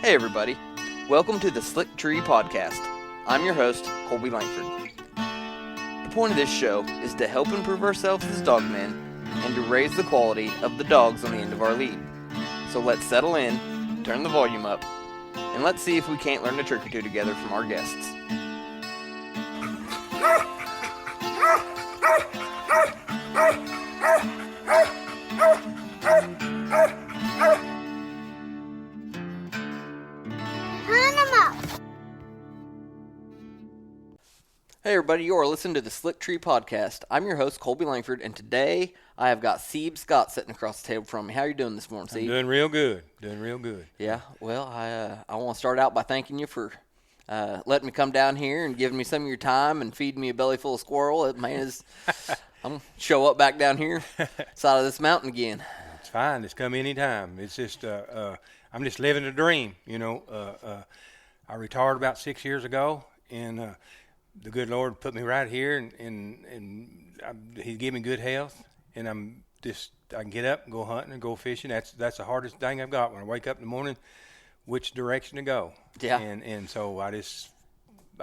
Hey everybody, welcome to the Slick Tree Podcast. I'm your host, Colby Langford. The point of this show is to help improve ourselves as dogmen and to raise the quality of the dogs on the end of our lead. So let's settle in, turn the volume up, and let's see if we can't learn a trick or two together from our guests. Hey everybody, you are listening to the Slick Tree Podcast. I'm your host, Colby Langford, and today I have got Ceb Scott sitting across the table from me. How are you doing this morning, Ceb? I'm doing real good. Yeah, well, I want to start out by thanking you for letting me come down here and giving me some of your time and feeding me a belly full of squirrel. I'm going to show up back down here, side of this mountain again. It's fine. Just come anytime. It's just, I'm just living a dream, you know. I retired about 6 years ago, and the good Lord put me right here, and He gave me good health, and I can get up and go hunting and go fishing. That's the hardest thing I've got when I wake up in the morning, which direction to go. Yeah. And so I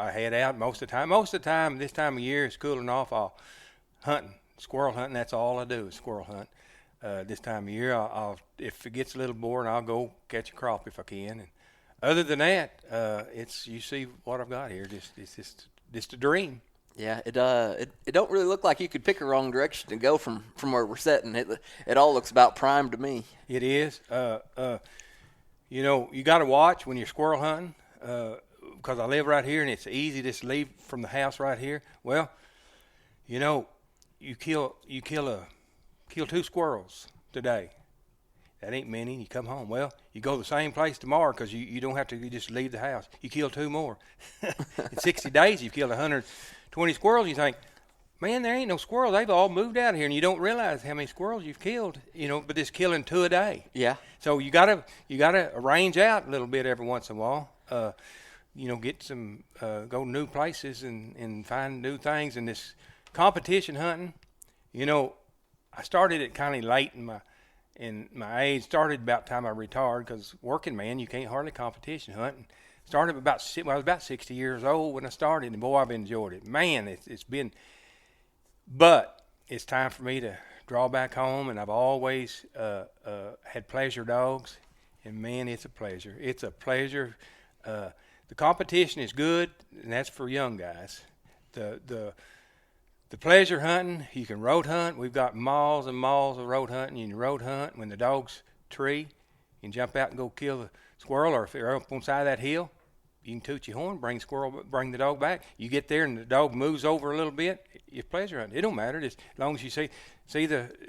head out most of the time. Most of the time, this time of year, it's cooling off. I'll squirrel hunting. That's all I do is squirrel hunt. This time of year, I'll if it gets a little boring, I'll go catch a crop if I can. And other than that, you see what I've got here. It's just a dream. Yeah, it don't really look like you could pick a wrong direction to go from where we're sitting. It all looks about prime to me. It is. You know, you got to watch when you're squirrel hunting because I live right here and it's easy just to leave from the house right here. Well, you know, you kill 2 squirrels today. That ain't many. You come home. Well, you go the same place tomorrow because you don't have to just leave the house. You kill 2 more. In 60 days, you've killed 120 squirrels. You think, man, there ain't no squirrels. They've all moved out of here, and you don't realize how many squirrels you've killed. You know, but just killing 2 a day. Yeah. So you gotta arrange out a little bit every once in a while. You know, get some go to new places and find new things. And this competition hunting, you know, I started it kind of late in my age. Started about the time I retired because working man, you can't hardly competition hunt. And started I was about 60 years old when I started, and boy, I've enjoyed it. Man, it's been, but it's time for me to draw back home, and I've always had pleasure dogs, and man, it's a pleasure. It's a pleasure. The competition is good, and that's for young guys. The pleasure hunting, you can road hunt. We've got miles and miles of road hunting. You can road hunt when the dog's tree. You can jump out and go kill the squirrel, or if they're up on the side of that hill, you can toot your horn, bring the dog back. You get there and the dog moves over a little bit, you're pleasure hunting. It don't matter, just as long as you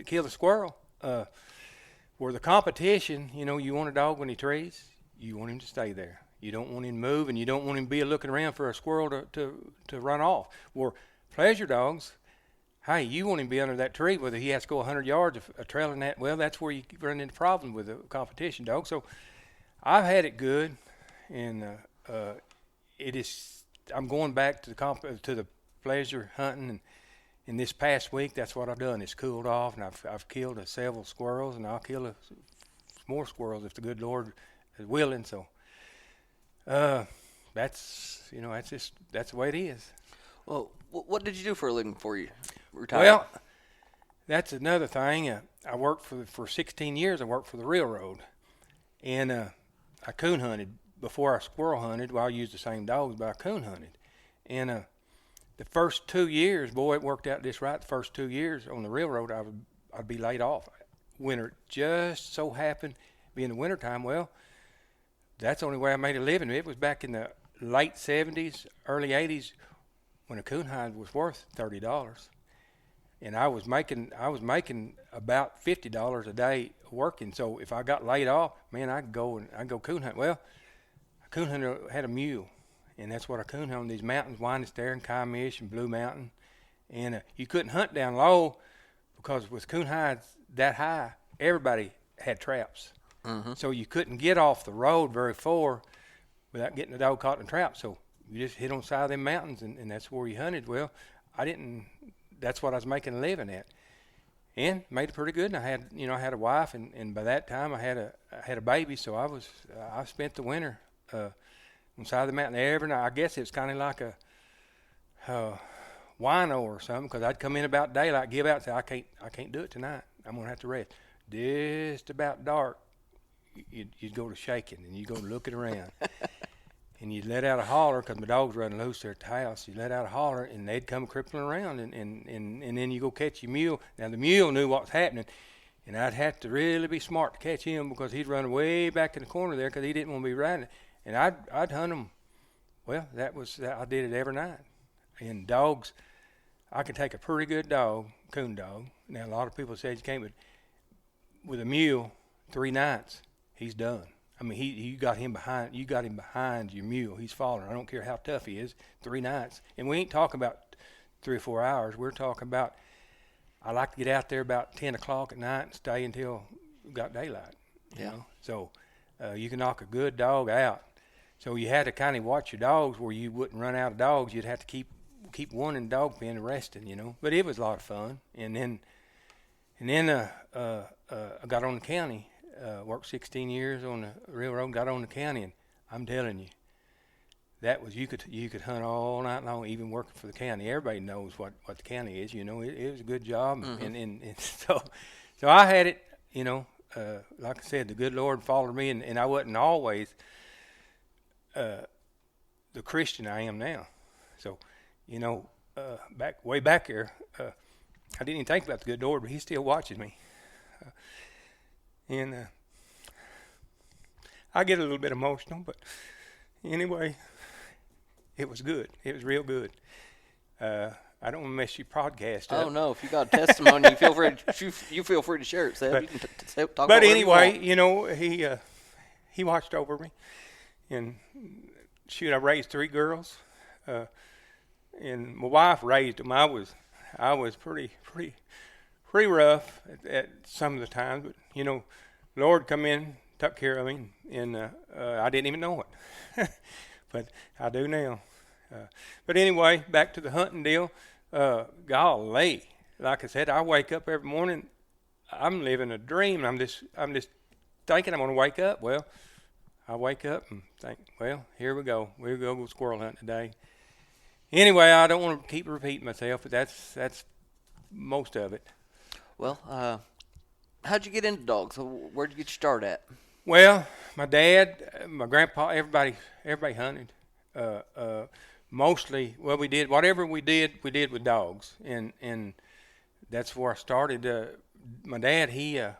kill the squirrel. Where the competition, you know, you want a dog when he trees, you want him to stay there. You don't want him to move, and you don't want him to be looking around for a squirrel to run off. Where pleasure dogs, hey, you want him to be under that tree, whether he has to go 100 yards of trailing that. Well, that's where you run into problems with a competition dog. So I've had it good, and it is. I'm going back to the pleasure hunting, and in this past week, that's what I've done. It's cooled off, and I've killed several squirrels, and I'll kill more squirrels if the good Lord is willing. So that's the way it is. Well, what did you do for a living before you retired? Well, that's another thing. I worked for 16 years. I worked for the railroad, and I coon hunted before I squirrel hunted. Well, I used the same dogs, but I coon hunted. And the first 2 years, boy, it worked out just right. The first 2 years on the railroad, I'd be laid off. Winter just so happened being the wintertime. Well, that's the only way I made a living. It was back in the late 70s, early 80s. When a coon hide was worth $30, and I was making about $50 a day working. So if I got laid off, man, I'd go coon hunt. Well, a coon hunter had a mule, and that's what I coon hunt on these mountains, Winding and Kamish and Blue Mountain, and you couldn't hunt down low because with coon hides that high, everybody had traps. Mm-hmm. So you couldn't get off the road very far without getting the dog caught in a trap. So you just hit on the side of them mountains, and that's where you hunted. Well, that's what I was making a living at. and made it pretty good. And I had a wife, and by that time I had a baby, so I spent the winter on the side of the mountain every night. I guess it's kind of like a wino or something, because I'd come in about daylight, give out, and say I can't do it tonight. I'm gonna have to rest. Just about dark, you'd go to shaking, and you'd go looking around. And you'd let out a holler, because my dog's running loose there at the house. You'd let out a holler, and they'd come crippling around, and then you go catch your mule. Now, the mule knew what was happening, and I'd have to really be smart to catch him, because he'd run way back in the corner there, because he didn't want to be riding it. And I'd hunt him. Well, I did it every night. And dogs, I could take a pretty good dog, coon dog. Now, a lot of people say you can't, but with a mule, 3 nights, he's done. I mean, you got him behind your mule. He's falling. I don't care how tough he is. 3 nights, and we ain't talking about 3 or 4 hours. We're talking about. I like to get out there about 10 o'clock at night and stay until we got daylight. You know? So you can knock a good dog out. So you had to kind of watch your dogs where you wouldn't run out of dogs. You'd have to keep one in the dog pen and resting. You know, but it was a lot of fun. And then I got on the county. Worked 16 years on the railroad, got on the county, and I'm telling you, that was you could hunt all night long, even working for the county. Everybody knows what the county is. You know, it was a good job, and so I had it. You know, like I said, the good Lord followed me, and I wasn't always the Christian I am now. So, you know, way back there, I didn't even think about the good Lord, but He still watches me. And I get a little bit emotional, but anyway, it was good. It was real good. I don't want to mess your podcast up. Oh no! If you got a testimony, you feel free to share it, Ceb. You can talk about but anyway, you know, he watched over me, and shoot, I raised 3 girls, and my wife raised them. I was pretty rough at some of the times, but you know, Lord come in, took care of me, and I didn't even know it, but I do now. But anyway, back to the hunting deal. Golly, like I said, I wake up every morning. I'm living a dream. I'm just thinking I'm going to wake up. Well, I wake up and think, well, here we go. We'll go squirrel hunting today. Anyway, I don't want to keep repeating myself, but that's most of it. Well, how'd you get into dogs? Where'd you get your start at? Well, my dad, my grandpa, everybody hunted. Mostly, well, we did whatever we did with dogs, and that's where I started. My dad, they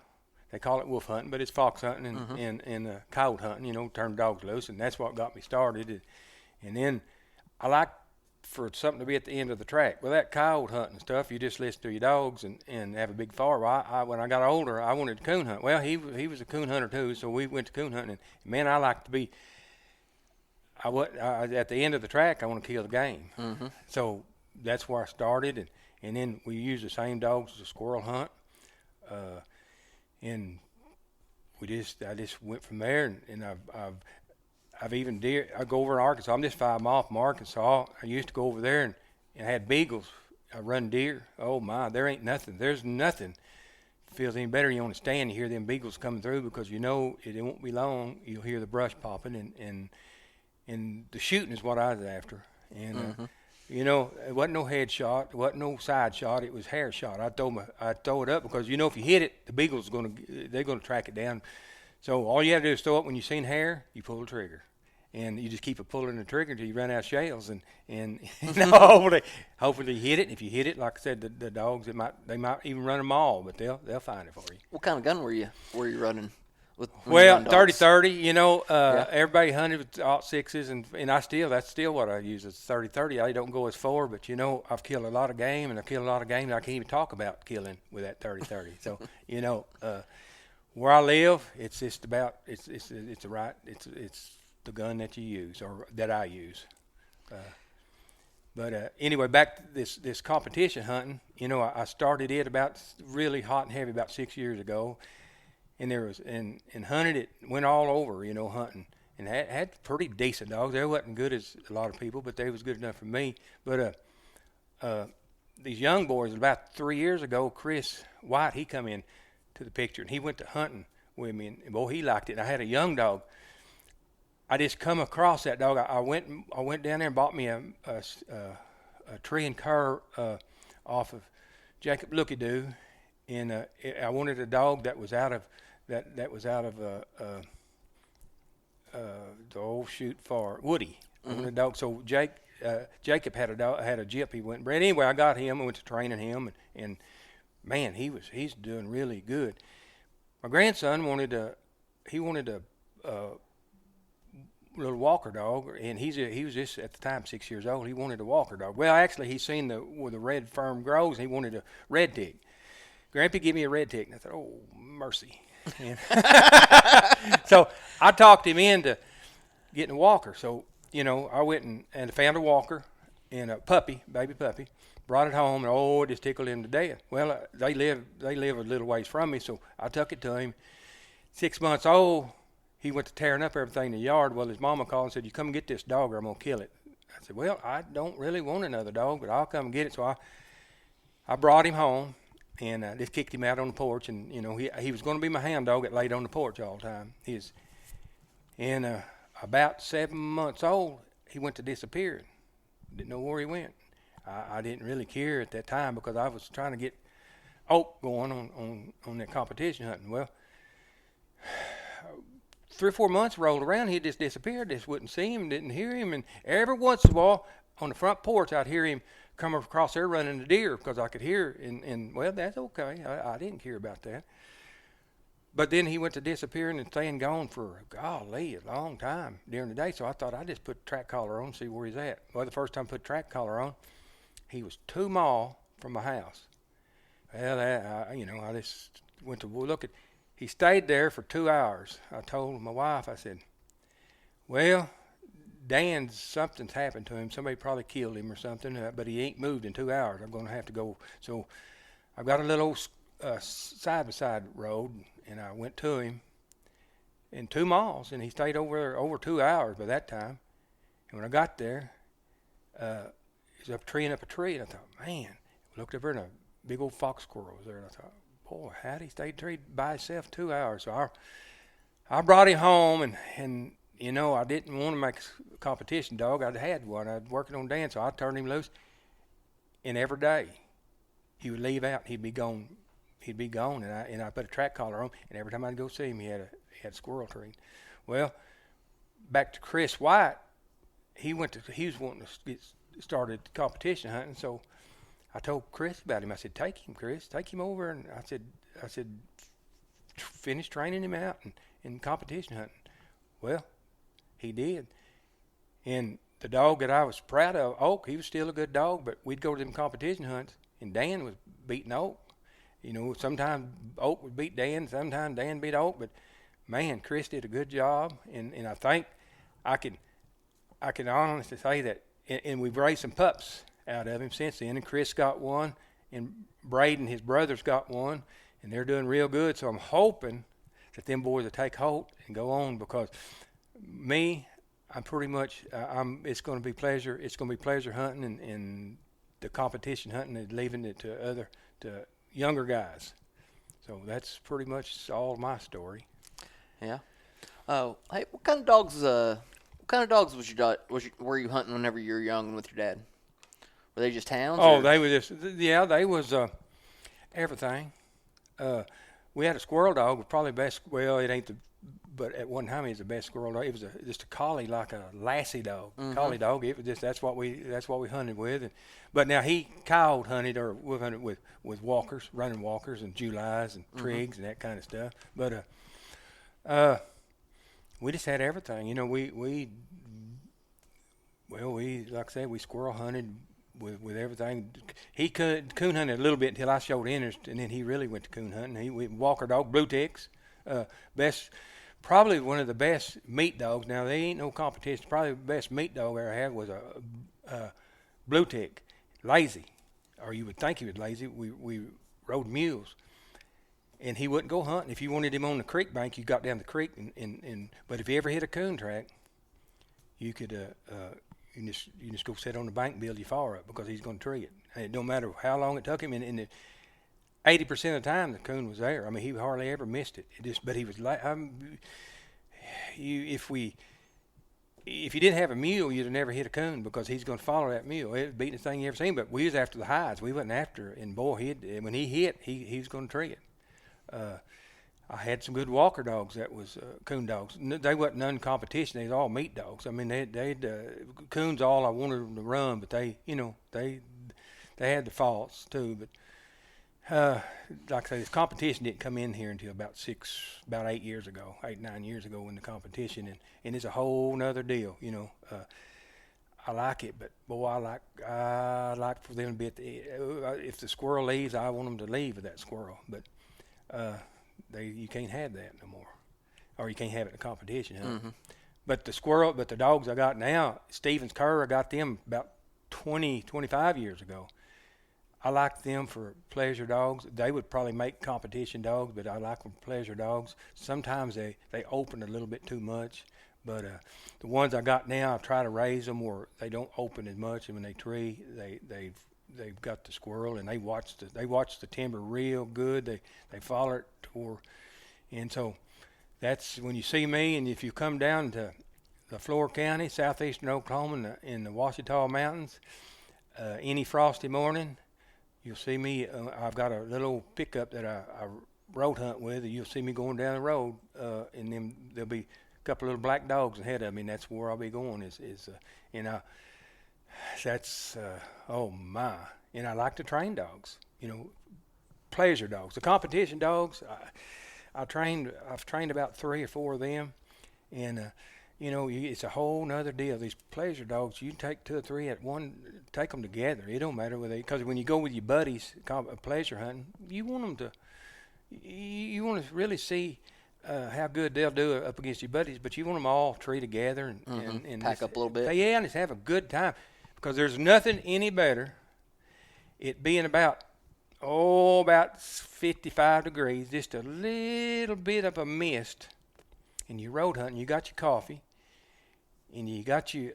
call it wolf hunting, but it's fox hunting and coyote hunting. You know, turn dogs loose, and that's what got me started. And then I like for something to be at the end of the track. Well, that coyote hunting stuff, you just listen to your dogs and have a big fire. Well, when I got older, I wanted to coon hunt. Well, he was a coon hunter too, so we went to coon hunting. And man, I like to be. At the end of the track, I want to kill the game. So that's where I started, and then we used the same dogs as a squirrel hunt, and I just went from there, and I've even deer. I go over in Arkansas. I'm just 5 miles from Arkansas. I used to go over there and had beagles. I run deer. Oh my, there ain't nothing. There's nothing feels any better. You want to stand and hear them beagles coming through, because you know it won't be long. You'll hear the brush popping, and the shooting is what I was after. And you know, it wasn't no head shot. It wasn't no side shot. It was hair shot. I'd throw it up, because you know if you hit it, the beagles they're gonna track it down. So all you have to do is throw it. When you seen hair, you pull the trigger, and you just keep pulling the trigger until you run out of shells, and hopefully you hit it. And if you hit it, like I said, the dogs they might even run them all, but they'll find it for you. What kind of gun were you running? Well, 30-30. You know, everybody hunted with .6s, and that's still what I use is 30-30. I don't go as far, but you know, I've killed a lot of game, and I've killed a lot of game that I can't even talk about killing with that 30-30. So you know. Where I live, it's just about it's the gun that you use or that I use. But anyway, back to this competition hunting. You know, I started it about really hot and heavy about 6 years ago, and hunted it, went all over. You know, hunting, and had pretty decent dogs. They wasn't good as a lot of people, but they was good enough for me. But these young boys. About 3 years ago, Chris White, he come in to the picture, and he went to hunting with me, and boy, he liked it. And I had a young dog. I just come across that dog. I went down there and bought me a tree and cur off of Jacob Lookydoo, and I wanted a dog that was out of the old shoot for Woody. I wanted a dog. So Jacob had a Jip. He went and bred. Anyway, I got him and went to training him, and man, he's doing really good. My grandson wanted a little walker dog, and he was just at the time 6 years old. He wanted a walker dog. Well, actually, he seen where the red firm grows, and he wanted a red tick. Grampy, give me a red tick. And I thought, oh, mercy. So I talked him into getting a walker. So, I went and found a walker and a baby puppy, brought it home, and it just tickled him to death. Well, they live a little ways from me, so I took it to him. 6 months old, he went to tearing up everything in the yard. Well, his mama called and said, "You come and get this dog or I'm going to kill it." I said, "Well, I don't really want another dog, but I'll come and get it." So I brought him home and just kicked him out on the porch. And, he was going to be my hound dog that laid on the porch all the time. And about 7 months old, he went to disappear. Didn't know where he went. I didn't really care at that time because I was trying to get Oak going on that competition hunting. Well, 3 or 4 months rolled around, he just disappeared. Just wouldn't see him, didn't hear him. And every once in a while, on the front porch, I'd hear him come across there running a deer because I could hear. And well, that's okay. I didn't care about that. But then he went to disappearing and staying gone for, golly, a long time during the day. So I thought I'd just put a track collar on and see where he's at. Well, the first time I put a track collar on, he was 2 miles from my house. Well, I just went to look at. He stayed there for 2 hours. I told my wife, I said, "Well, something's happened to him. Somebody probably killed him or something, but he ain't moved in 2 hours. I'm going to have to go." So I've got a little side-by-side road, and I went to him in 2 miles, and he stayed over 2 hours by that time. And when I got there, he was up a tree, and I thought, man, I looked over and a big old fox squirrel was there, and I thought, boy, how'd he stay tree by himself 2 hours? So I brought him home, and I didn't want to make a competition dog. I'd had one. I'd working on Dan, so I turned him loose. And every day, he would leave out. He'd be gone. And I put a track collar on. And every time I'd go see him, he had a squirrel tree. Well, back to Chris White. He was wanting to get started competition hunting. So I told Chris about him. I said, "Take him, Chris. Take him over." And I said, "Finish training him out in competition hunting." Well, he did. And the dog that I was proud of, Oak, he was still a good dog, but we'd go to them competition hunts, and Dan was beating Oak. Sometimes Oak would beat Dan, sometimes Dan beat Oak, but man, Chris did a good job, and I think I can honestly say that, and we've raised some pups out of him since then, and Chris got one, and Braden, his brother's got one, and they're doing real good, so I'm hoping that them boys will take hold and go on, because I'm pretty much, it's going to be pleasure. It's going to be pleasure hunting, and the competition hunting and leaving it to younger guys. So that's pretty much all my story. Yeah. Oh, hey, what kind of dogs? Were you hunting whenever you were young with your dad? Were they just hounds? Oh, they were just they was everything. We had a squirrel dog, probably best. Well, it ain't but at one time he was the best squirrel dog. It was just a collie, like a lassie dog, collie dog. It was just that's what we hunted with. But now he cowed hunted, or we've hunted with walkers, running walkers and Julys and Triggs and that kind of stuff. But we just had everything. We like I said, we squirrel hunted with everything. He coon hunted a little bit until I showed interest, and then he really went to coon hunting. We walker dog, blue ticks, probably one of the best meat dogs. Now, they ain't no competition. Probably the best meat dog I ever had was a blue tick, lazy, or you would think he was lazy. We rode mules, and he wouldn't go hunting. If you wanted him on the creek bank, you got down the creek, but if he ever hit a coon track, you could you just go sit on the bank and build your fire up, because he's going to tree it. And it don't matter how long it took him. And 80% of the time, the coon was there. I mean, he hardly ever missed it. But he was like, if you didn't have a mule, you'd have never hit a coon because he's going to follow that mule. It was the beatingest thing you ever seen. But we was after the hides. We wasn't after it. And boy, when he hit, he was going to tree it. I had some good walker dogs that was coon dogs. They wasn't none competition. They was all meat dogs. I mean, coons all I wanted them to run, but they had the faults too. But like I say, this competition didn't come in here until about 8 years ago, 9 years ago when the competition, and it's a whole nother deal, I like it, but boy, I like for them to be if the squirrel leaves, I want them to leave with that squirrel, but you can't have that no more, or you can't have it in a competition, huh? Mm-hmm. But the dogs I got now, Stevens Kerr, I got them about 25 years ago. I like them for pleasure dogs. They would probably make competition dogs, but I like them for pleasure dogs. Sometimes they open a little bit too much, but the ones I got now, I try to raise them where they don't open as much, and when they tree, they've got the squirrel, and they watch the timber real good. They follow it and so that's when you see me, and if you come down to the Flora County, southeastern Oklahoma, in the Ouachita Mountains, any frosty morning, you'll see me. I've got a little pickup that I road hunt with, and you'll see me going down the road, and then there'll be a couple of little black dogs ahead of me, and that's where I'll be going. Oh my! And I like to train dogs, pleasure dogs. The competition dogs, I've trained about 3 or 4 of them, and it's a whole nother deal. These pleasure dogs, you can take 2 or 3 at one, take them together. It don't matter because when you go with your buddies, pleasure hunting, you want to really see how good they'll do up against your buddies, but you want them all tree together and pack up a little bit. Yeah, and just have a good time, because there's nothing any better. It being about 55 degrees, just a little bit of a mist, and you road hunting. You got your coffee, and you got your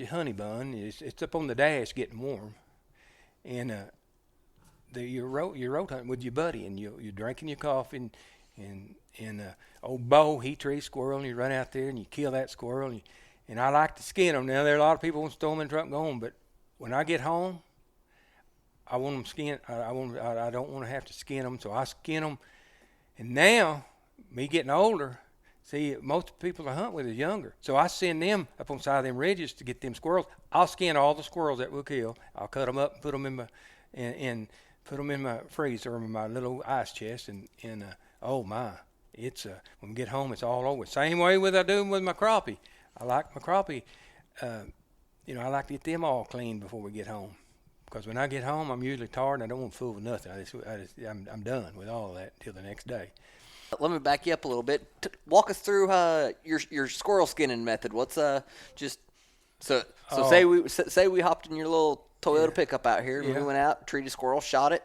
honey bun. It's up on the dash getting warm, and you're road hunting with your buddy, and you're drinking your coffee, and old Bo, he trees squirrel, and you run out there and you kill that squirrel, and I like to skin them. Now there are a lot of people who want to throw them in the truck and go home, but when I get home, I want them skinned. I don't want to have to skin them, so I skin them. And now, me getting older, see, most people I hunt with is younger, so I send them up on the side of them ridges to get them squirrels. I'll skin all the squirrels that we'll kill. I'll cut them up and put them in my freezer or my little ice chest, and oh my, it's when we get home, it's all over. Same way I do with my crappie. I like my crappie. I like to get them all clean before we get home. Because when I get home, I'm usually tired and I don't want to fool with nothing. I'm done with all of that until the next day. Let me back you up a little bit. Walk us through your squirrel skinning method. What's say we hopped in your little Toyota pickup out here, and we went out, treated a squirrel, shot it.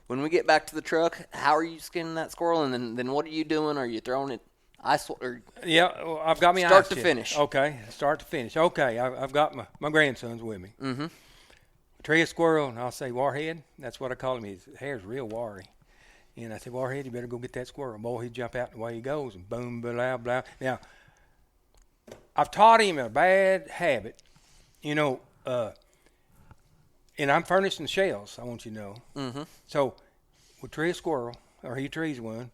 When we get back to the truck, how are you skinning that squirrel, and then what are you doing? Are you throwing it I've got me start to finish. Okay, start to finish. Okay, I've got my grandsons with me. Mm-hmm. Tree a squirrel, and I'll say, Warhead, that's what I call him. His hair's real wiry. And I said, Warhead, you better go get that squirrel. Boy, he'd jump out, and away he goes, and boom, blah, blah. Now, I've taught him a bad habit, and I'm furnishing shells, I want you to know. Mm-hmm. So we'll tree a squirrel, or he trees one.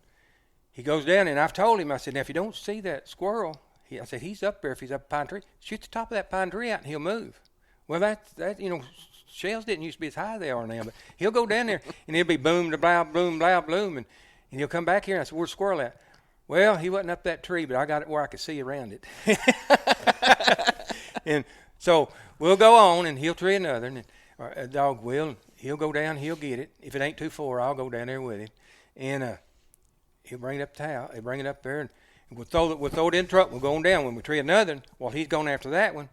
He goes down, and I've told him, I said, now, if you don't see that squirrel, I said, he's up there. If he's up a pine tree, shoot the top of that pine tree out, and he'll move. Well, that shells didn't used to be as high as they are now, but he'll go down there, and it'll be boom, blah, bloom, blah, bloom, and he'll come back here, and I said, where's the squirrel at? Well, he wasn't up that tree, but I got it where I could see around it. And so we'll go on, and he'll tree another, and a dog will. He'll go down, he'll get it. If it ain't too far, I'll go down there with him, and he'll bring it up the towel. He'll bring it up there, and we'll throw it in the truck. We'll go on down. When we tree another, while he's going after that one,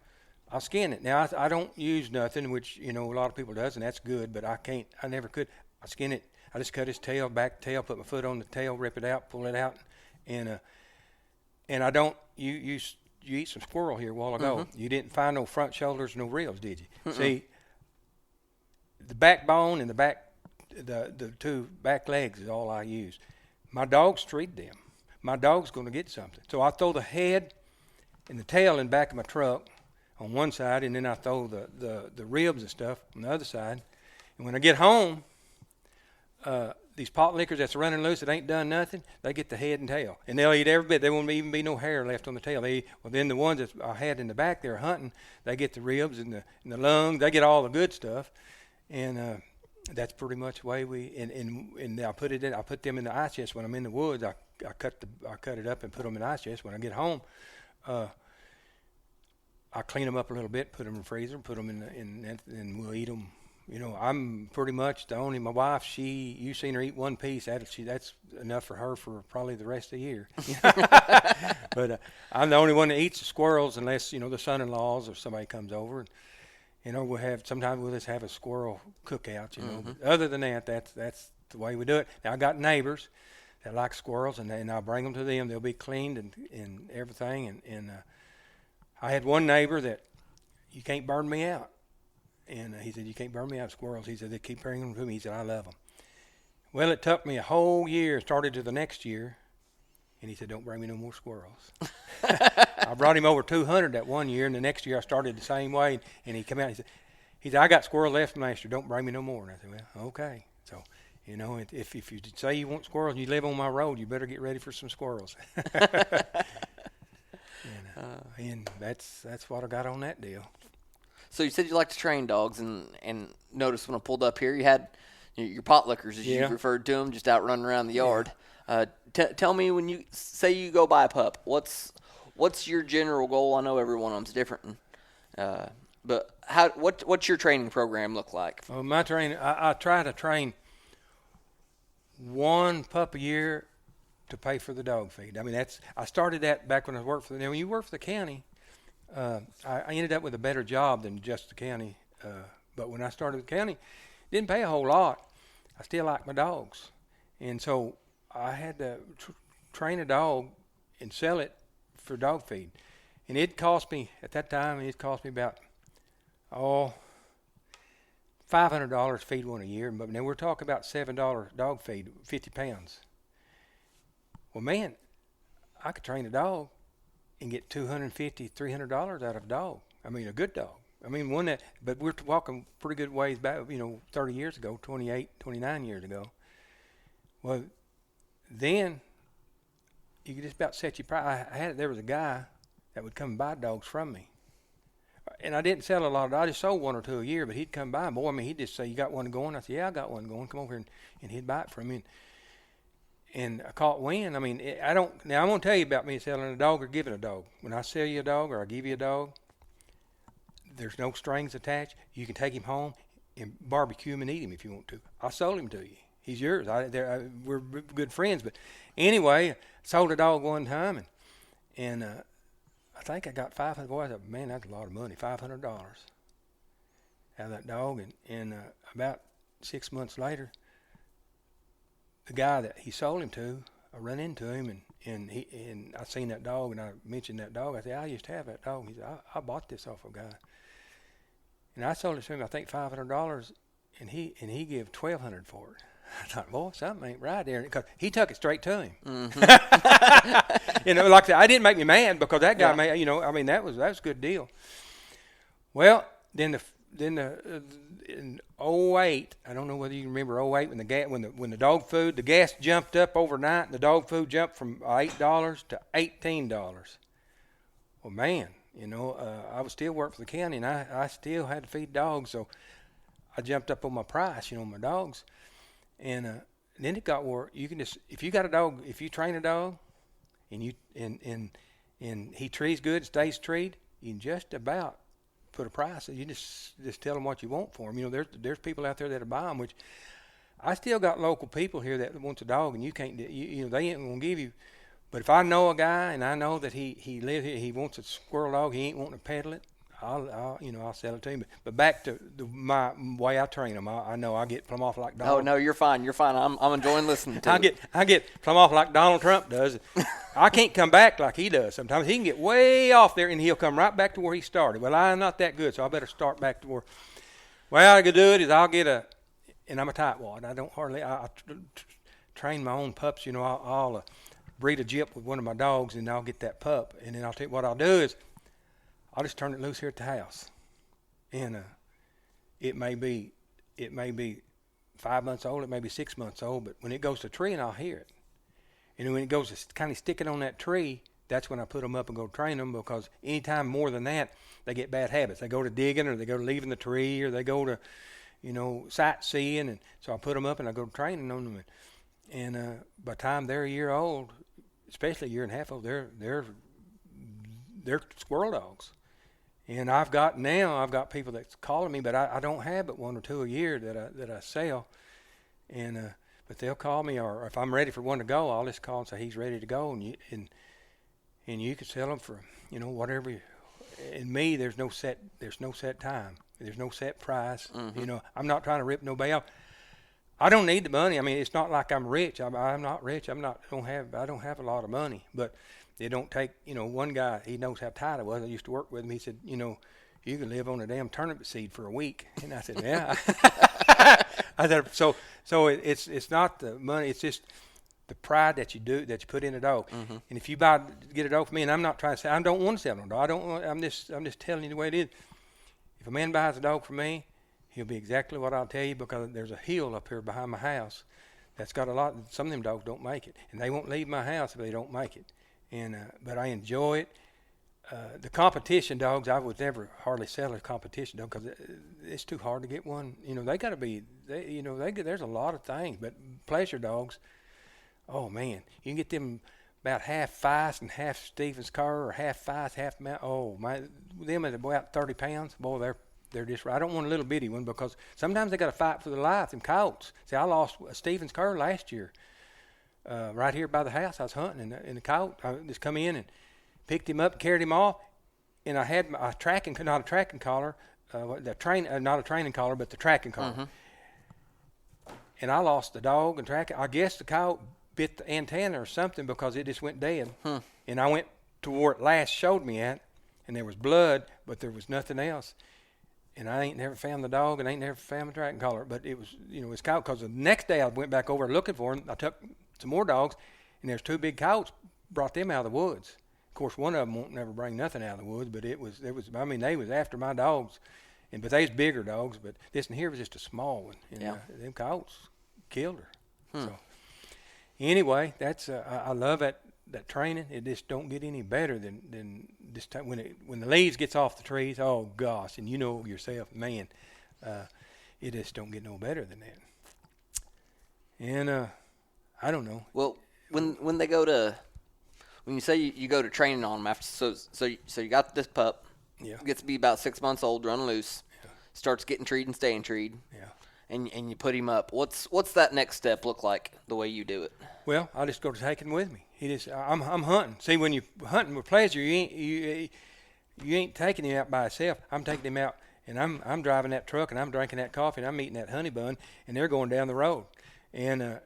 I'll skin it. Now, I don't use nothing, which, a lot of people does, and that's good, but I can't. I never could. I skin it. I just cut his tail, back tail, put my foot on the tail, rip it out, pull it out, and I don't. You eat some squirrel here a while ago. Mm-hmm. You didn't find no front shoulders, no ribs, did you? Mm-mm. See, the backbone and the two back legs is all I use. My dogs treat them. My dog's going to get something. So I throw the head and the tail in the back of my truck on one side, and then I throw the ribs and stuff on the other side. And when I get home, these pot lickers that's running loose that ain't done nothing, they get the head and tail. And they'll eat every bit. There won't even be no hair left on the tail. Then the ones that I had in the back there hunting, they get the ribs and the lungs. They get all the good stuff. And that's pretty much the way and I put it in. I put them in the ice chest when I'm in the woods. I cut it up and put them in the ice chest. When I get home, I clean them up a little bit, put them in the freezer, put them and we'll eat them. You know, I'm pretty much the only. My wife, you've seen her eat one piece. That's enough for her for probably the rest of the year. But I'm the only one that eats the squirrels, unless the son-in-laws or somebody comes over. And, sometimes we'll just have a squirrel cookout. But other than that, that's the way we do it. Now I got neighbors that like squirrels, and I'll bring them to them. They'll be cleaned and everything. And I had one neighbor that you can't burn me out. And he said, you can't burn me out of squirrels. He said, they keep bringing them to me. He said, I love them. Well, it took me a whole year, started to the next year. And he said, don't bring me no more squirrels. I brought him over 200 that one year. And the next year I started the same way. And he came out and he said, I got squirrels left from last year. Don't bring me no more. And I said, well, okay. So, if you say you want squirrels and you live on my road, you better get ready for some squirrels. And that's what I got on that deal. So you said you like to train dogs, and notice when I pulled up here, you had your pot lickers, as you referred to them, just out running around the yard. Tell me, when you say you go buy a pup, what's your general goal? I know every one of them's different, but what's your training program look like? Well, my training, I try to train one pup a year to pay for the dog feed. I mean, I started that back when I worked for when you work for the county. I ended up with a better job than just the county. But when I started with the county, didn't pay a whole lot. I still like my dogs. And so I had to train a dog and sell it for dog feed. And it cost me, at that time, about, $500 feed one a year. But now we're talking about $7 dog feed, 50 pounds. Well, man, I could train a dog and get $250, $300 out of a dog. I mean, a good dog. I mean, but we're walking pretty good ways back, 30 years ago, 28, 29 years ago. Well, then you could just about set your price. There was a guy that would come and buy dogs from me. And I didn't sell a lot of dogs. I just sold one or two a year, but he'd come by. Boy, I mean, he'd just say, you got one going? I said, yeah, I got one going. Come over here. And he'd buy it from me. And I caught wind. I mean, now I'm going to tell you about me selling a dog or giving a dog. When I sell you a dog or I give you a dog, there's no strings attached. You can take him home and barbecue him and eat him if you want to. I sold him to you. He's yours. We're good friends. But anyway, sold a dog one time, and I think I got $500. Boy, I thought, man, that's a lot of money, $500 out of that dog. And about 6 months later, the guy that he sold him to, I run into him, and I seen that dog, and I mentioned that dog. I said, I used to have that dog. He said, I bought this off a guy. And I sold it to him, I think, $500, and he gave $1,200 for it. I thought, boy, something ain't right there. Because he took it straight to him. Mm-hmm. Like I said, I didn't make me mad because that guy made, that was a good deal. Well, then in 2008, I don't know whether you remember 2008 when the dog food, the gas jumped up overnight, and the dog food jumped from $8 to $18. Well, man, I was still working for the county, and I still had to feed dogs, so I jumped up on my price, my dogs. And then it got where you can just, if you got a dog, if you train a dog, and he trees good, stays treed, you can just about put a price. You just tell them what you want for them. There's people out there that'll buy them, which I still got local people here that wants a dog, and you can't, they ain't gonna give you. But if I know a guy and I know that he lives here, he wants a squirrel dog, he ain't wanting to peddle it, I'll sell it to him. But back to my way I train them, I know I get plumb off like Donald. Oh no, you're fine. I'm enjoying listening to it. I get plumb off like Donald Trump does. I can't come back like he does. Sometimes he can get way off there and he'll come right back to where he started. Well, I'm not that good, so I better start back to Well, I could do it is I'll get and I'm a tightwad. I don't hardly, train my own pups. I'll breed a gyp with one of my dogs, and I'll get that pup. And then I'll tell you what I'll do is I'll just turn it loose here at the house. And it may be 5 months old, it may be 6 months old, but when it goes to tree, and I'll hear it. And when it goes to kind of sticking on that tree, that's when I put them up and go train them, because anytime more than that, they get bad habits. They go to digging, or they go to leaving the tree, or they go to, sightseeing. And so I put them up and I go training on them. And by the time they're a year old, especially a year and a half old, they're squirrel dogs. And I've got people that's calling me, but I don't have but one or two a year that I sell. And but they'll call me, or if I'm ready for one to go, I'll just call and say he's ready to go, and you can sell them for whatever. In me, there's no set time. There's no set price. Mm-hmm. I'm not trying to rip nobody off. I don't need the money. I mean, it's not like I'm rich. I'm not rich. I don't have a lot of money, but it don't take, one guy, he knows how tight I was. I used to work with him. He said, you can live on a damn turnip seed for a week. And I said, yeah. I said, so it's not the money. It's just the pride that you put in a dog. Mm-hmm. And if you get a dog for me, and I'm not trying to say, I don't want to sell no dog. I'm just telling you the way it is. If a man buys a dog for me, he'll be exactly what I'll tell you, because there's a hill up here behind my house that's got a lot. Some of them dogs don't make it, and they won't leave my house if they don't make it. And but I enjoy it. The competition dogs, I would never hardly sell a competition dog, because it's too hard to get one. They got to be. There's a lot of things, but pleasure dogs. Oh man, you can get them about half Feist and half Stevens Kerr, or half Feist, half Mount. Oh my, them at about 30 pounds. Boy, they're just. I don't want a little bitty one, because sometimes they got to fight for their life. Them coyotes. See, I lost a Stevens Kerr last year. Right here by the house, I was hunting, and the coyote, I just come in and picked him up, carried him off, and I had not a tracking collar, not a training collar, but the tracking collar. Mm-hmm. And I lost the dog and tracking. I guess the coyote bit the antenna or something, because it just went dead. And I went to where it last showed me at, and there was blood, but there was nothing else. And I ain't never found the dog, and I ain't never found the tracking collar. But it was, it's coyote, because the next day I went back over looking for him. I took some more dogs, and there's two big coyotes, brought them out of the woods. Of course, one of them won't never bring nothing out of the woods, but they was after my dogs, but they was bigger dogs, but this one here was just a small one. And them coyotes killed her. So anyway, that's I love that training. It just don't get any better than this time when the leaves gets off the trees. Oh gosh, and you know yourself, man, it just don't get no better than that. And I don't know. Well, when they go to, when you say you go to training on them after, so you got this pup, gets to be about 6 months old, run loose, starts getting treed and staying treed, and you put him up. What's that next step look like the way you do it? Well, I just go to take him with me. I'm hunting. See, when you're hunting with pleasure, you ain't taking him out by himself. I'm taking him out, and I'm driving that truck, and I'm drinking that coffee, and I'm eating that honey bun, and they're going down the road. And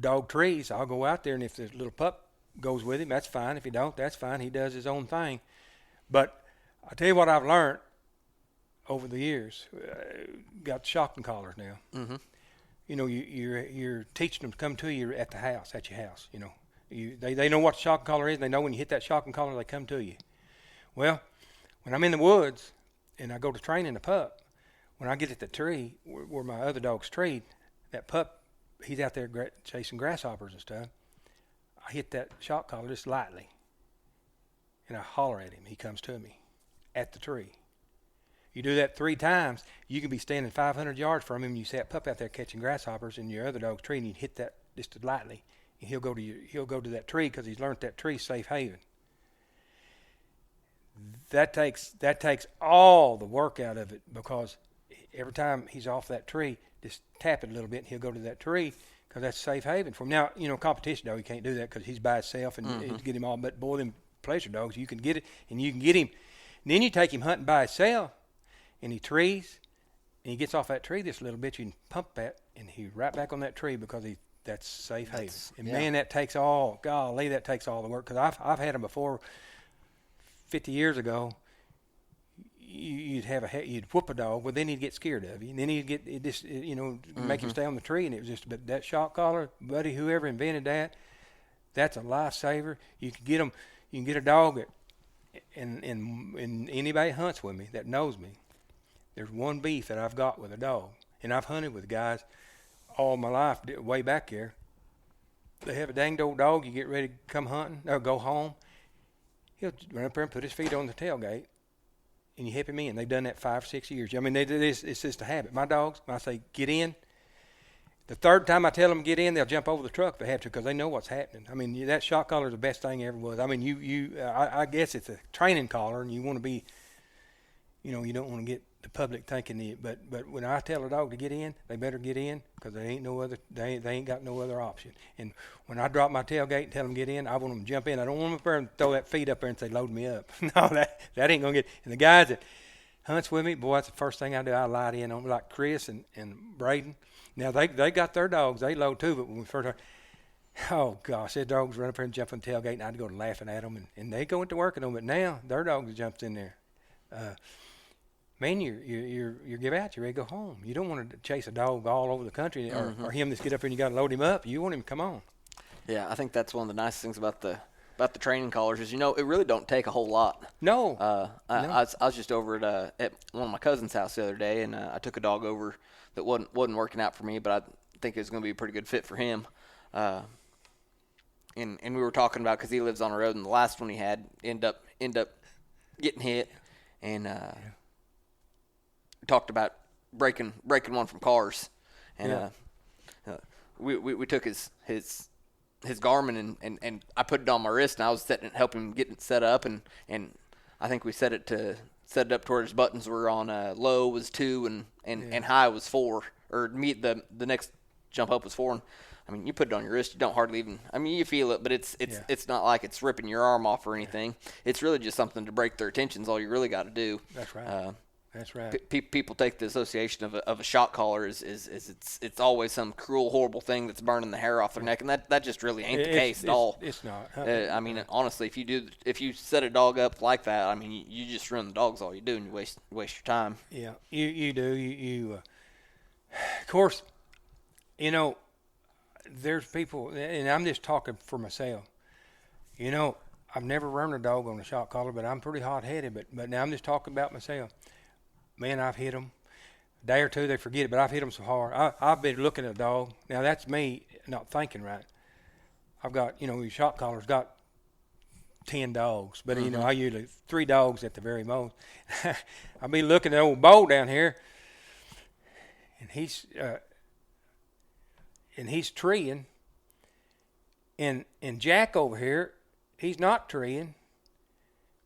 dog trees, I'll go out there, and if the little pup goes with him, that's fine. If he don't, that's fine. He does his own thing. But I tell you what I've learned over the years. Got shocking collars now. Mm-hmm. You're teaching them to come to you at your house. They know what the shocking collar is. They know when you hit that shocking collar, they come to you. Well, when I'm in the woods and I go to training the pup, when I get at the tree where my other dog's treed, that pup, he's out there chasing grasshoppers and stuff. I hit that shock collar just lightly, and I holler at him. He comes to me at the tree. You do that 3 times, you can be standing 500 yards from him, and you see that pup out there catching grasshoppers in your other dog's tree, and you hit that just lightly, and he'll go to that tree, because he's learned that tree's safe haven. That takes all the work out of it, because every time he's off that tree, just tap it a little bit, and he'll go to that tree, because that's safe haven for him. Now, competition dog, you can't do that, because he's by himself, and get him all. But boy, them pleasure dogs, you can get it, and you can get him. And then you take him hunting by himself, and he trees, and he gets off that tree just a little bit. You can pump that, and he's right back on that tree, because that's safe haven. And man, that takes all the work. Because I've had them before. 50 years ago, you'd whoop a dog, well then he'd get scared of you, and then make him stay on the tree, and it was just. But that shock collar, buddy, whoever invented that, that's a lifesaver. You can get them. You can get a dog and anybody hunts with me that knows me. There's one beef that I've got with a dog, and I've hunted with guys all my life, way back there. They have a danged old dog. You get ready to come hunting or go home, he'll run up there and put his feet on the tailgate, and you hip him in. They've done that 5 or 6 years. I mean, it's just a habit. My dogs, when I say get in, the third time I tell them get in, they'll jump over the truck if they have to, because they know what's happening. I mean, that shock collar is the best thing ever was. I mean, I guess it's a training collar, and you want to be, you don't want to get the public thinking it. But when I tell a dog to get in, they better get in, because they ain't got no other option. And when I drop my tailgate and tell them get in, I want them to jump in. I don't want them up there and throw that feet up there and say load me up. No, that ain't gonna get. And the guys that hunts with me, boy, that's the first thing I do. I light in on them, like Chris and Braden. Now, they got their dogs. They load too, but when we first started, oh, gosh, their dogs run up there and jump on the tailgate, and I'd go to laughing at them, and they go into working on them. But now, their dogs jumps in there. Man, you give out. You're ready to go home. You don't want to chase a dog all over the country or him that's get up there and you got to load him up. You want him to come on. Yeah, I think that's one of the nice things about the training collars is, it really don't take a whole lot. No. I was just over at one of my cousin's house the other day, and I took a dog over that wasn't working out for me, but I think it was going to be a pretty good fit for him. And we were talking about, because he lives on a road, and the last one he had end up getting hit, and talked about breaking one from cars, and we took his Garmin and I put it on my wrist, and I was helping him get it set up, and I think we set it up to where his buttons were on low was 2 and high was 4, or the next jump up was 4. And I mean, you put it on your wrist, you don't hardly even. I mean, you feel it, but it's not like it's ripping your arm off or anything. It's really just something to break their attention. Is all you really got to do. That's right. That's right. People take the association of a shock collar is it's always some cruel, horrible thing that's burning the hair off their neck, and that just really ain't the case at all. It's not. I mean, honestly, if you set a dog up like that, I mean, you just ruin the dogs. All you do, and you waste your time. Yeah, you do. You of course, there's people, and I'm just talking for myself. I've never run a dog on a shock collar, but I'm pretty hot-headed. But now I'm just talking about myself. Man, I've hit them. A day or two, they forget it, but I've hit them so hard. I've been looking at a dog. Now, that's me not thinking right. I've got, your shock collar's got 10 dogs, but, I usually 3 dogs at the very most. I'll be looking at old Bo down here, and he's treeing, and Jack over here, he's not treeing.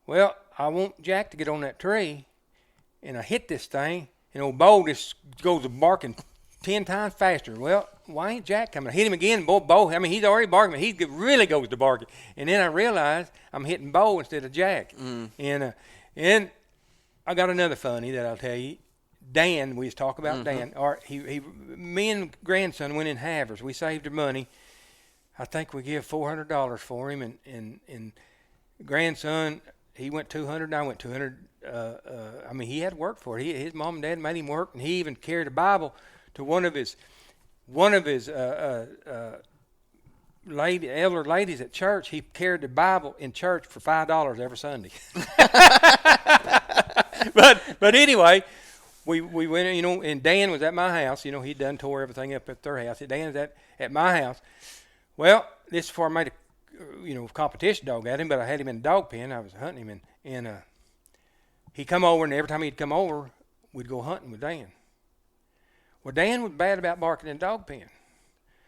Well, I want Jack to get on that tree, and I hit this thing, and old Bo just goes to barking 10 times faster. Well, why ain't Jack coming? I hit him again, Bo, I mean, he's already barking, but he really goes to barking. And then I realized I'm hitting Bo instead of Jack. And I got another funny that I'll tell you. Dan, we was talking about Dan. Me and grandson went in halvers. We saved our money. I think we give $400 for him, and grandson, he went $200, and I went $200. I mean, he had to work for it. His mom and dad made him work, and he even carried a Bible to one of his elder ladies at church. He carried the Bible in church for $5 every Sunday. but anyway, we went, and Dan was at my house. He'd done tore everything up at their house. Dan was at my house. Well, this is before I made a competition dog at him, but I had him in a dog pen. I was hunting him, and he'd come over, and every time he'd come over, we'd go hunting with Dan. Well, Dan was bad about barking in a dog pen,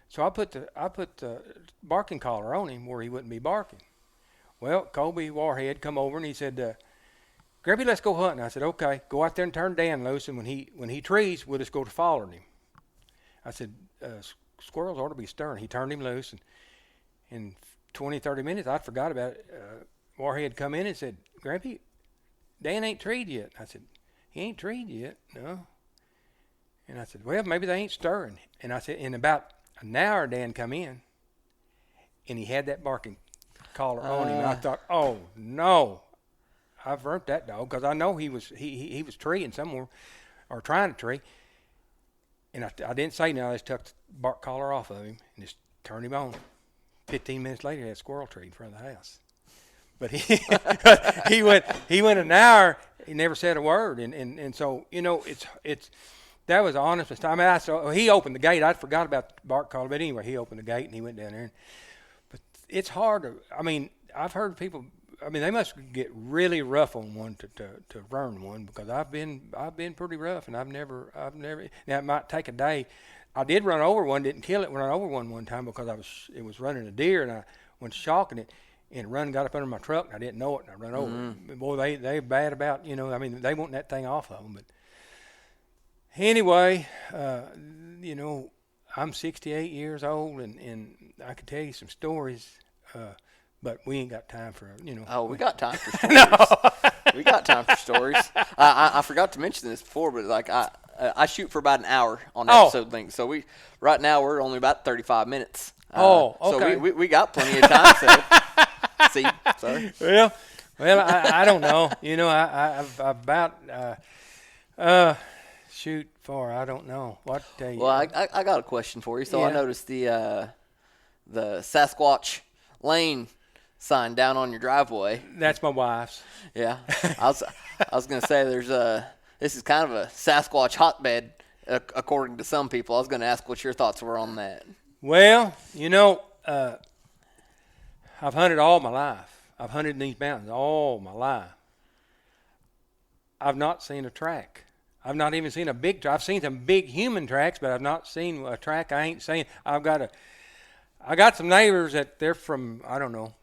so I put the barking collar on him where he wouldn't be barking. Well, Colby Warhead come over, and he said, "Grabby, let's go hunting." I said, "Okay, go out there and turn Dan loose, and when he trees, we'll just go to following him." I said, "Squirrels ought to be stirring." He turned him loose, and in 20, 30 minutes, I forgot about it. Warhead come in and said, "Grandpa, Dan ain't treed yet." I said, "He ain't treed yet, no." And I said, "Well, maybe they ain't stirring." And I said, in about an hour, Dan come in, and he had that barking collar on him. And I thought, oh, no. I've burnt that dog because I know he was treeing somewhere or trying to tree, and I didn't say no. I just took the bark collar off of him and just turned him on. 15 minutes later, he had a squirrel tree in front of the house. But he went an hour. He never said a word, and so it's that was the honest time. I saw he opened the gate. I forgot about the bark collar, but anyway, he opened the gate and he went down there. But it's hard to. I mean, I've heard people. I mean, they must get really rough on one to burn one because I've been pretty rough, and I've never. Now it might take a day. I did run over one, didn't kill it. Run over one time because it was running a deer, and I went shocking it. And got up under my truck, and I didn't know it, and I run over it. Boy, they're bad about, I mean, they want that thing off of them. But anyway, I'm 68 years old, and I could tell you some stories, but we ain't got time for, Oh, we got time for stories. We got time for stories. I forgot to mention this before, but like I shoot for about an hour on episode length. So right now we're only about 35 minutes. Okay. So we got plenty of time. So. See, sorry. Well, I don't know. I've about shoot for I don't know what to tell you. Well, I got a question for you. So I noticed the Sasquatch lane sign down on your driveway. That's my wife's. Yeah, I was gonna say this is kind of a Sasquatch hotbed according to some people. I was gonna ask what your thoughts were on that. Well, I've hunted all my life. I've hunted in these mountains all my life. I've not seen a track. I've not even seen a big track. I've seen some big human tracks, but I've not seen a track. I ain't seen. I got some neighbors that they're from. I don't know.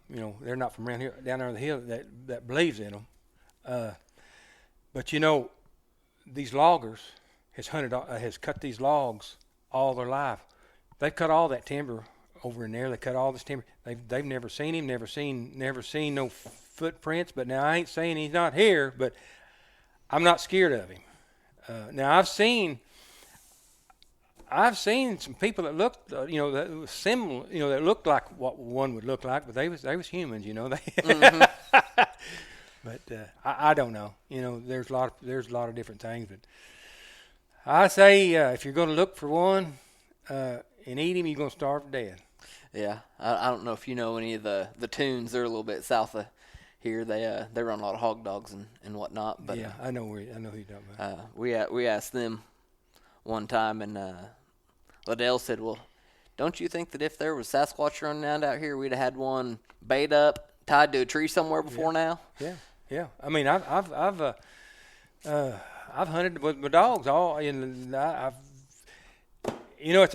They're not from around here, down there on the hill that believes in them. But these loggers has cut these logs all their life. They've cut all that timber over in there. They cut all this timber. They've never seen him, never seen no footprints. But now I ain't saying he's not here, but I'm not scared of him. Now I've seen some people that looked, that was similar, that looked like what one would look like, but they was humans, Mm-hmm. But I don't know. There's a lot of different things. But I say if you're going to look for one and eat him, you're going to starve to death. Yeah, I don't know if you know any of the tunes. They're a little bit south of here. They run a lot of hog dogs and whatnot. But yeah, I know who you're talking about. We asked them one time, and Liddell said, "Well, don't you think that if there was Sasquatch running around out here, we'd have had one bait up, tied to a tree somewhere before now?" Yeah. I mean, I've hunted with my dogs all, and it's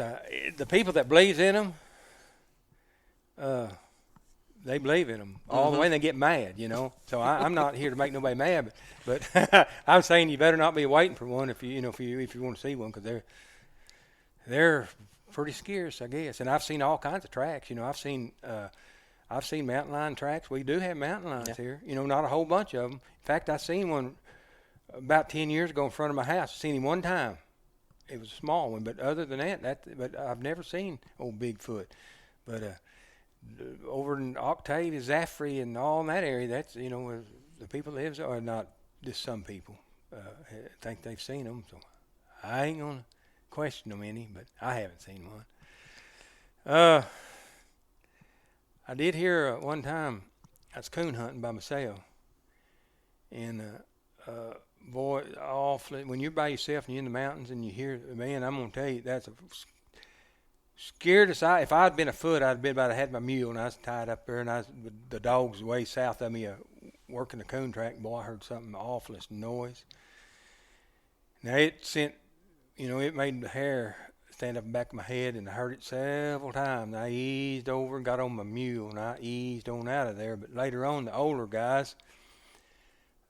the people that believes in them. They believe in them all the way, and they get mad, So I'm not here to make nobody mad, but I'm saying you better not be waiting for one if you want to see one, because they're pretty scarce, I guess. And I've seen all kinds of tracks. I've seen mountain lion tracks. We do have mountain lions here. Not a whole bunch of them. In fact, I seen one about 10 years ago in front of my house. I seen him one time. It was a small one, but other than but I've never seen old Bigfoot. But over in Octave, Zafre, and all in that area, that's the people that live there are not just some people think they've seen them. So I ain't gonna question them any, but I haven't seen one. I did hear one time I was coon hunting by myself, and boy, awfully when you're by yourself and you're in the mountains and you hear, man, I'm gonna tell you that's a scared as if I'd been afoot, I'd been about to had my mule, and I was tied up there, and the dogs way south of me working the coon track. Boy, I heard something awfulest noise. Now it sent, it made the hair stand up in the back of my head, and I heard it several times. I eased over and got on my mule, and I eased on out of there. But later on, the older guys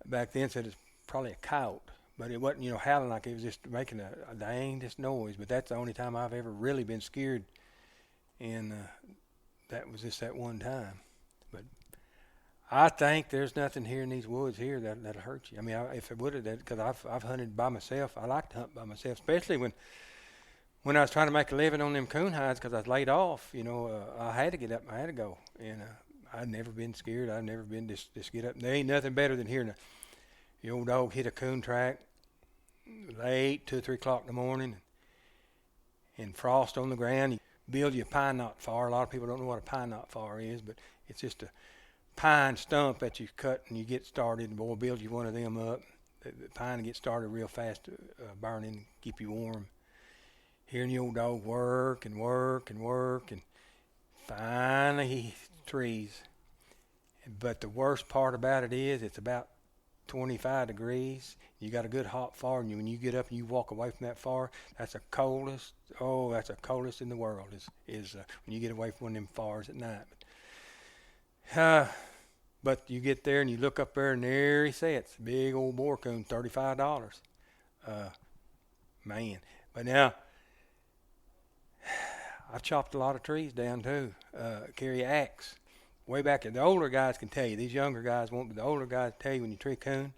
back then said it's probably a coyote. But it wasn't, howling like it was just making a dangest noise. But that's the only time I've ever really been scared. And that was just that one time. But I think there's nothing here in these woods here that'll hurt you. I mean, if it would have, because I've hunted by myself. I like to hunt by myself, especially when I was trying to make a living on them coon hides because I was laid off. I had to get up. I had to go. And I've never been scared. I've never been just get up. There ain't nothing better than hearing the old dog hit a coon track late, 2 or 3 o'clock in the morning, and frost on the ground. You build you a pine knot fire. A lot of people don't know what a pine knot fire is, but it's just a pine stump that you cut and you get started. And boy, build you one of them up. The pine gets started real fast, burning, keep you warm. Hearing the old dog work and work and work, and finally he trees. But the worst part about it is it's about 25 degrees. You got a good hot fire, and when you get up and you walk away from that fire, that's the coldest. Oh, that's the coldest in the world is when you get away from one of them fires at night. But you get there and you look up there, and there he sits, big old boar coon, $35. Man, but now I've chopped a lot of trees down too. Carry an axe. Way back, the older guys can tell you. These younger guys won't, but the older guys tell you when you tree coon,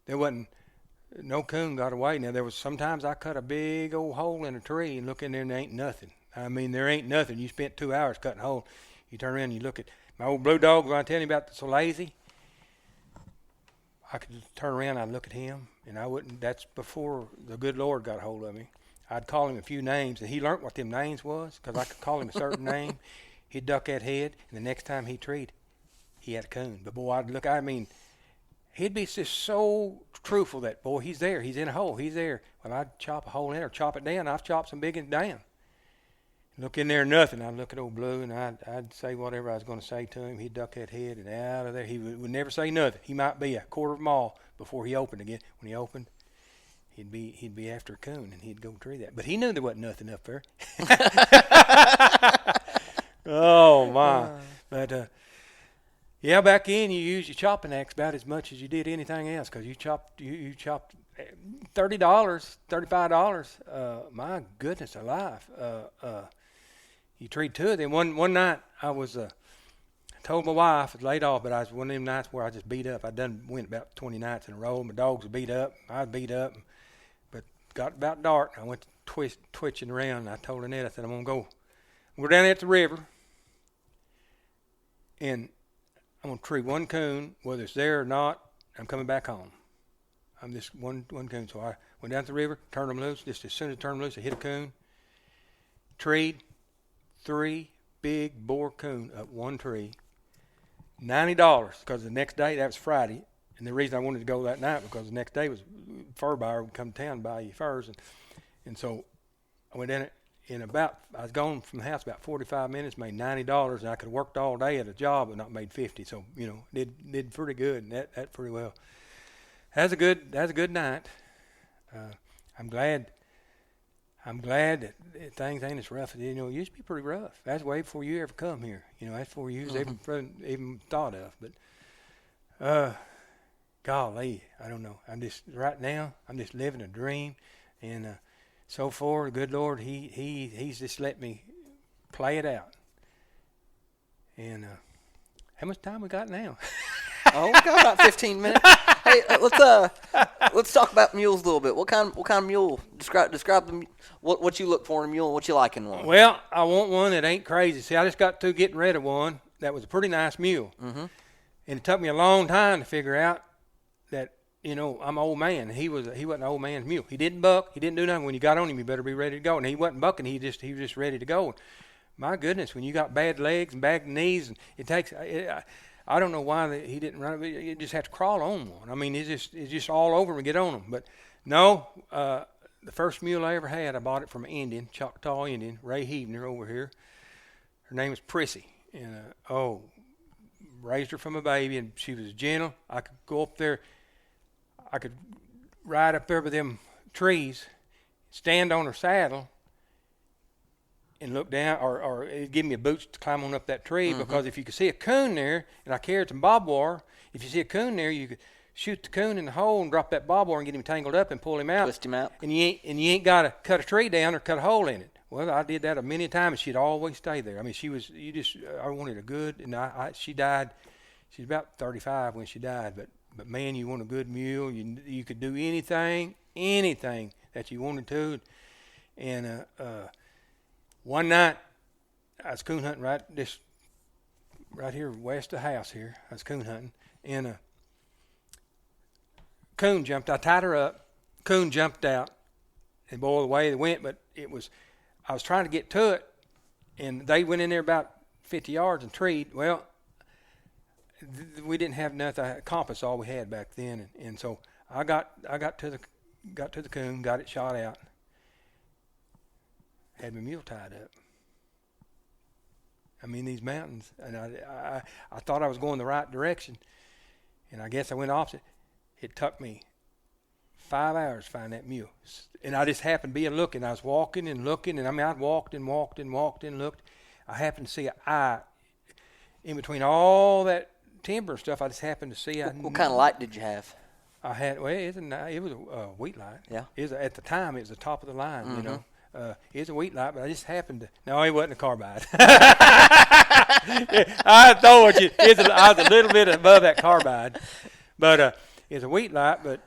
there wasn't no coon got away. Now there was sometimes I cut a big old hole in a tree and look in there and there ain't nothing. I mean, there ain't nothing. You spent 2 hours cutting a hole. You turn around and you look at my old blue dog. When I tell you about that's so lazy, I could just turn around and I'd look at him, and I wouldn't. That's before the good Lord got a hold of me. I'd call him a few names, and he learned what them names was because I could call him a certain name. He'd duck that head, and the next time he treed, he had a coon. But boy, I'd look. I mean, he'd be just so truthful that boy, he's there. He's in a hole. He's there. Well, I'd chop a hole in or chop it down. I've chopped some big ones down. Look in there, nothing. I'd look at old Blue, and I'd say whatever I was going to say to him. He'd duck that head and out of there. He would never say nothing. He might be a quarter of a mile before he opened again. When he opened, he'd be after a coon, and he'd go tree that. But he knew there wasn't nothing up there. Oh my! But yeah, back then you used your chopping axe about as much as you did anything else, because you chopped $30, $35. My goodness alive! You treat 2 of them. One night I was told my wife I was laid off, but I was one of them nights where I just beat up. I done went about 20 nights in a row. My dogs were beat up. I was beat up, but got about dark. I went twitching around. And I told Annette, I said, I'm gonna go down there at the river, and I'm gonna tree one coon, whether it's there or not. I'm coming back home. I'm just one coon. So I went down to the river, turned them loose. Just as soon as I turned them loose, I hit a coon. Treed 3 big boar coon up one tree. $90, because the next day, that was Friday, and the reason I wanted to go that night because the next day was fur buyer would come to town and buy you furs, and so I went in it. I was gone from the house about 45 minutes, made $90, and I could have worked all day at a job but not made 50. So did pretty good, and that pretty well. That's a good night. I'm glad that things ain't as rough as it used to be pretty rough. That's way before you ever come here. That's before you was even thought of. But golly, I don't know. Right now I'm just living a dream, and so far, the good Lord, He's just let me play it out. And how much time we got now? Oh, we got about 15 minutes. Hey, let's talk about mules a little bit. What kind of mule? Describe the what you look for in a mule and what you like in one. Well, I want one that ain't crazy. See, I just got through getting rid of one that was a pretty nice mule, and it took me a long time to figure out that. I'm an old man. He wasn't an old man's mule. He didn't buck. He didn't do nothing. When you got on him, you better be ready to go. And he wasn't bucking. He was just ready to go. My goodness, when you got bad legs and bad knees, and it takes. I don't know why he didn't run. You just have to crawl on one. I mean, it's just all over him and get on him. But no, the first mule I ever had, I bought it from an Indian, Choctaw Indian, Ray Heavner over here. Her name was Prissy, and raised her from a baby, and she was gentle. I could go up there. I could ride up there with them trees, stand on her saddle, and look down, or it'd give me a boost to climb on up that tree, because if you could see a coon there, and I carried some barbed wire, if you see a coon there, you could shoot the coon in the hole and drop that barbed wire and get him tangled up and pull him out. Twist him out. And you ain't got to cut a tree down or cut a hole in it. Well, I did that a many times, and she'd always stay there. I mean, I wanted a good, and she died. She's about 35 when she died, but man, you want a good mule. You could do anything that you wanted to. And one night, I was coon hunting right this right here west of the house here. I was coon hunting, and a coon jumped. I tied her up. Coon jumped out, and boy, the way they went, but I was trying to get to it, and they went in there about 50 yards and treed. Well, we didn't have nothing. Compass all we had back then, and so I got to the coon, got it shot out, had my mule tied up. I mean, these mountains, and I thought I was going the right direction, and I guess I went opposite. It took me 5 hours to find that mule, and I just happened to be looking. I was walking and looking, and I mean, I walked and walked and walked and looked. I happened to see an eye in between all that timber and stuff. I just happened to see. What kind of light did you have? I had, well, it was a wheat light. Yeah. At the time, it was the top of the line, you know. It was a wheat light, but I just happened to. No, it wasn't a carbide. I told you, I was a little bit above that carbide, but it was a wheat light. But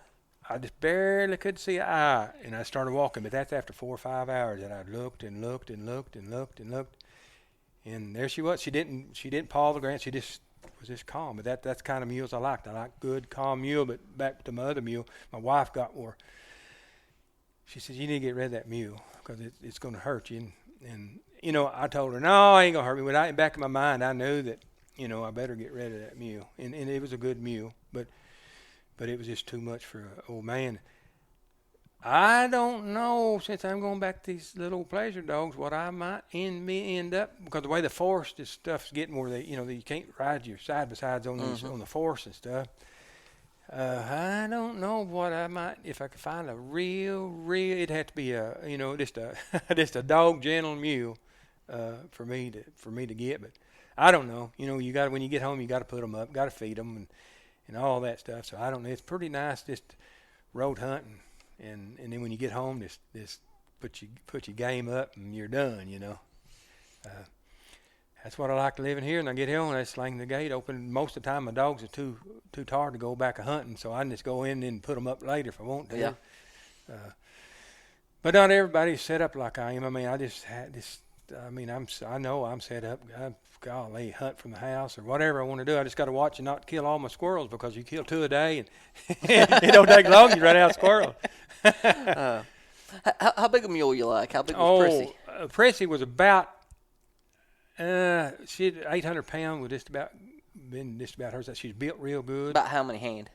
I just barely could see an eye, and I started walking. But that's after 4 or 5 hours that I looked and looked and looked and looked and looked, and there she was. She didn't paw the ground. She just was just calm. But that's the kind of mules I liked. I like good, calm mule. But back to my other mule, my wife got more. She said, you need to get rid of that mule because it's going to hurt you. And, you know, I told her, no, it ain't going to hurt me. But in the back of my mind, I knew that, you know, I better get rid of that mule. And it was a good mule, but it was just too much for an old man. I don't know, since I'm going back to these little pleasure dogs, what I might end up, because the way the forest and stuff's getting where you can't ride your side-by-sides on on the forest and stuff. I don't know what I might, if I could find a real, it'd have to be just a dog gentle mule, for me to get. But I don't know. You know, when you get home, you got to put them up, got to feed them and all that stuff. So I don't know. It's pretty nice just road hunting, and then when you get home, just put your game up and you're done. You know. That's what I like living here, and I get home and I sling the gate open. Most of the time, my dogs are too tired to go back a hunting, so I can just go in and put them up later if I want to. Yeah. But not everybody's set up like I am. I mean, I know I'm set up. Golly, hunt from the house or whatever I want to do. I just got to watch and not kill all my squirrels because you kill 2 a day, and it don't take long. You run out of squirrels. How big a mule you like? How big was Prissy? Prissy was about. She had 800 pounds. Just about hers. She's built real good. About how many hand?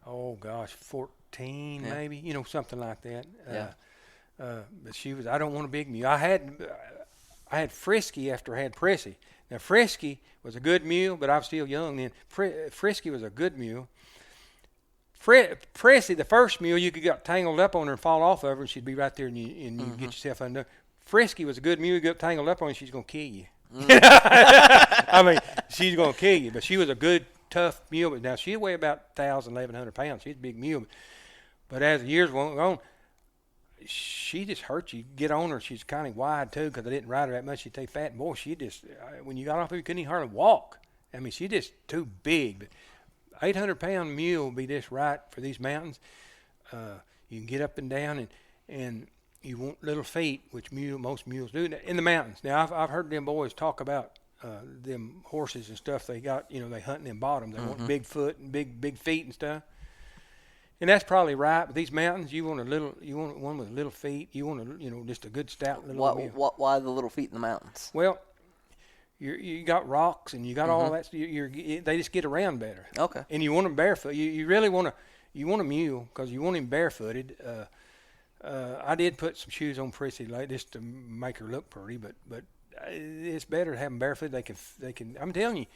Oh gosh, 14 maybe. You know, something like that. Yeah. But she was. I don't want a big mule. I had Frisky after I had Prissy. Now Frisky was a good mule, but I was still young then. Frisky was a good mule. Prissy, the first mule, you could get tangled up on her and fall off of her, and she'd be right there, and you get yourself undone. Frisky was a good mule. You get tangled up on her, and she's gonna kill you. I mean, she's going to kill you, but she was a good, tough mule. But now she'd weigh about 1,000, 1,100 pounds. She's a big mule. But as the years went on, she just hurt you. Get on her. She's kind of wide, too, because I didn't ride her that much. She'd take fat. And boy, she just, when you got off her, you couldn't even hardly walk. I mean, she's just too big. But 800-pound mule would be just right for these mountains. You can get up and down, and you want little feet, which most mules do in the mountains. Now, I've heard them boys talk about them horses and stuff. They got, they hunt in them bottoms. They want big foot and big feet and stuff. And that's probably right. But these mountains, you want one with little feet. You want just a good stout little mule. Why the little feet in the mountains? Well, you got rocks and you got all that. They just get around better. Okay. And you want them barefoot. You really want a mule because you want him barefooted. I did put some shoes on Prissy just to make her look pretty, but it's better to have them barefoot. They can. I'm telling you,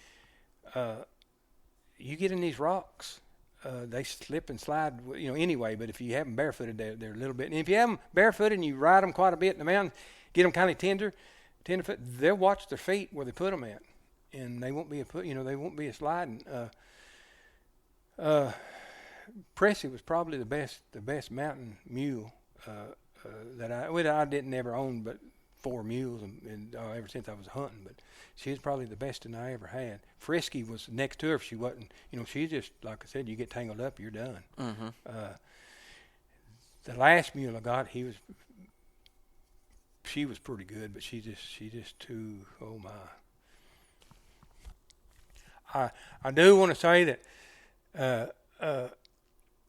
you get in these rocks, they slip and slide, anyway. But if you have them barefooted, they're a little bit. And if you have them barefooted and you ride them quite a bit in the mountain, get them kind of tenderfoot, they'll watch their feet where they put them at, and they won't be they won't be a sliding. Prissy was probably the best mountain mule. That I didn't ever own but 4 mules and ever since I was hunting, but she was probably the best one I ever had. Frisky was next to her if she wasn't, she just, like I said, you get tangled up, you're done. The last mule I got, she was pretty good, but she just too, oh my. I do want to say that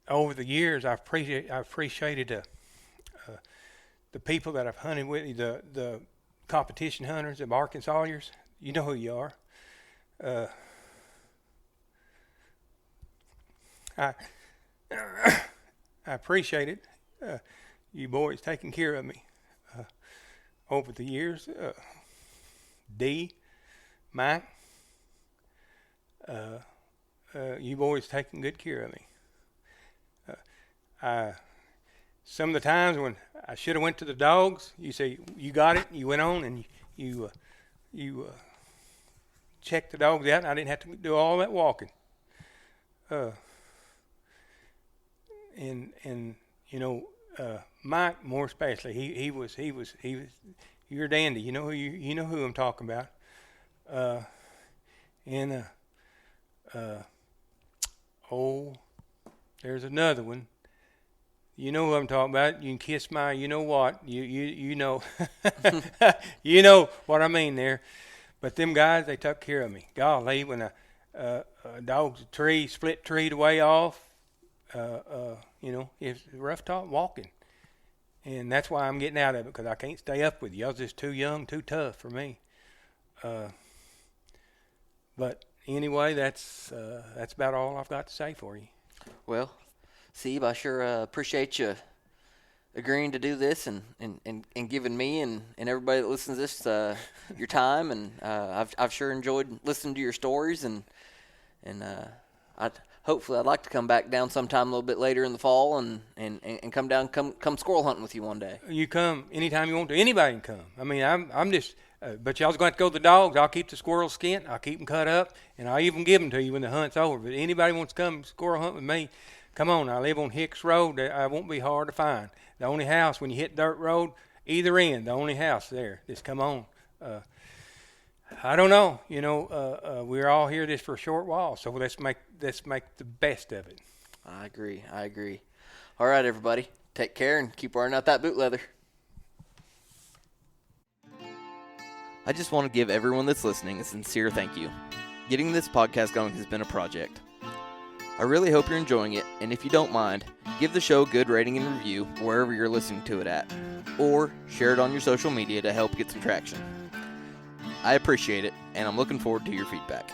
over the years, I've appreciated the people that I've hunted with, the competition hunters, the barking sawyers. You know who you are. I I appreciate it. You boys taking care of me over the years. D, Mike, you boys taking good care of me. Some of the times when I should have went to the dogs, you say you got it. You went on and you checked the dogs out. And I didn't have to do all that walking. And Mike more especially, he was you're a dandy. You know who I'm talking about. There's another one. You know who I'm talking about. You can kiss my, you know what. You know. You know what I mean there. But them guys, they took care of me. Golly, when a dog's split tree the way off, it's rough talk walking. And that's why I'm getting out of it, because I can't stay up with you. I was just too young, too tough for me. But anyway, that's about all I've got to say for you. Well, Ceb, I sure appreciate you agreeing to do this and giving me and everybody that listens to this your time. And I've sure enjoyed listening to your stories. And hopefully I'd like to come back down sometime a little bit later in the fall and come squirrel hunting with you one day. You come anytime you want to. Anybody can come. I mean, I'm just. But y'all's going to go to the dogs. I'll keep the squirrel skin. I'll keep them cut up, and I'll even give them to you when the hunt's over. But anybody wants to come squirrel hunt with me, come on. I live on Hicks Road. I won't be hard to find. The only house, when you hit dirt road, either end, the only house there. Just come on. I don't know. We're all here just for a short while, so let's make the best of it. I agree. All right, everybody. Take care and keep wearing out that boot leather. I just want to give everyone that's listening a sincere thank you. Getting this podcast going has been a project. I really hope you're enjoying it, and if you don't mind, give the show a good rating and review wherever you're listening to it at, or share it on your social media to help get some traction. I appreciate it, and I'm looking forward to your feedback.